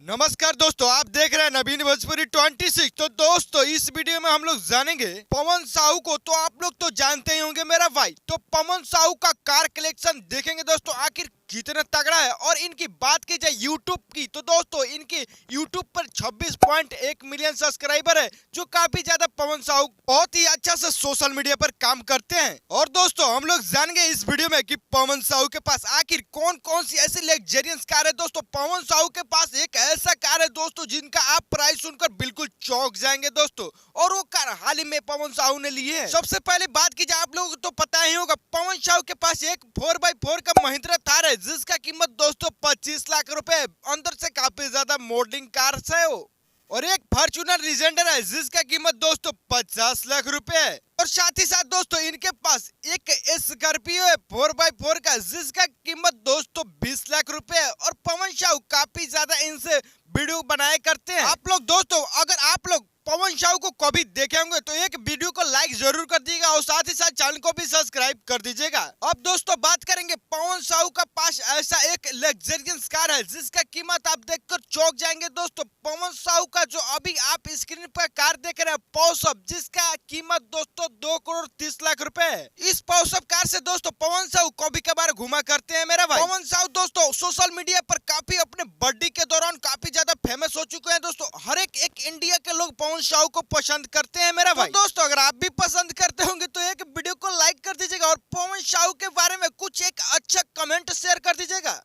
नमस्कार दोस्तों, आप देख रहे हैं नवीन भोजपुरी 26। तो दोस्तों, इस वीडियो में हम लोग जानेंगे पवन साहू को। तो आप लोग तो जानते ही होंगे मेरा भाई। तो पवन साहू का कार कलेक्शन देखेंगे दोस्तों, आखिर कितना तगड़ा है। और इनकी बात की जाए यूट्यूब की, तो दोस्तों इनकी यूट्यूब पर 26.1 मिलियन सब्सक्राइबर है, जो काफी ज्यादा पवन साहू बहुत ही अच्छा से सोशल मीडिया पर काम करते हैं। और दोस्तों हम लोग जानेंगे इस वीडियो में कि पवन साहू के पास आखिर कौन कौन सी ऐसी लग्जरियस कार है। दोस्तों पवन साहू के पास एक ऐसा कार है दोस्तों, जिनका आप प्राइस सुनकर बिल्कुल चौंक जाएंगे दोस्तों। और वो कार हाल ही में पवन साहू ने ली है। सबसे पहले बात की जाए, आप लोगों को तो पता ही होगा, पवन साहू के पास एक 4x4 का महिंद्रा थार है, जिसका कीमत दोस्तों 25 लाख रुपए। अंदर से काफी ज्यादा मॉडलिंग कार है वो। और एक फॉर्च्यूनर लीजेंडर है, जिसका कीमत दोस्तों 50 लाख रुपए है। और साथ ही साथ दोस्तों इनके पास एक स्कॉर्पियो है 4x4 का, जिसका कीमत दोस्तों 20 लाख रुपए है। और पवन साहू काफी ज्यादा इनसे वीडियो बनाए करते हैं। आप लोग दोस्तों, अगर आप लोग पवन साहू को कभी देखे होंगे तो एक वीडियो को लाइक जरूर कर दीजिएगा, और साथ ही साथ चैनल को भी सब्सक्राइब कर दीजिएगा। अब दोस्तों बात करेंगे, पवन साहू का पास ऐसा एक लग्जरियस कार है, जिसका कीमत आप देखकर चौंक जाएंगे दोस्तों। पवन साहू का जो अभी आप स्क्रीन पर कार देख रहे हैं पॉसअप, जिसका कीमत दोस्तों 2 करोड़ 30 लाख रुपए है। इस पॉसअप कार से दोस्तों पवन साहू कभी कभार घुमा करते हैं मेरा भाई। पवन साहू दोस्तों सोशल मीडिया पर काफी अपने बर्थडे के दौरान काफी ज्यादा फेमस हो चुके हैं दोस्तों। हर एक इंडिया के लोग पवन साहू को पसंद करते हैं मेरा भाई। तो दोस्तों अगर आप भी पसंद करते होंगे तो एक वीडियो को लाइक कर दीजिएगा, और पवन साहू के बारे में कुछ एक अच्छा कमेंट शेयर कर दीजिएगा।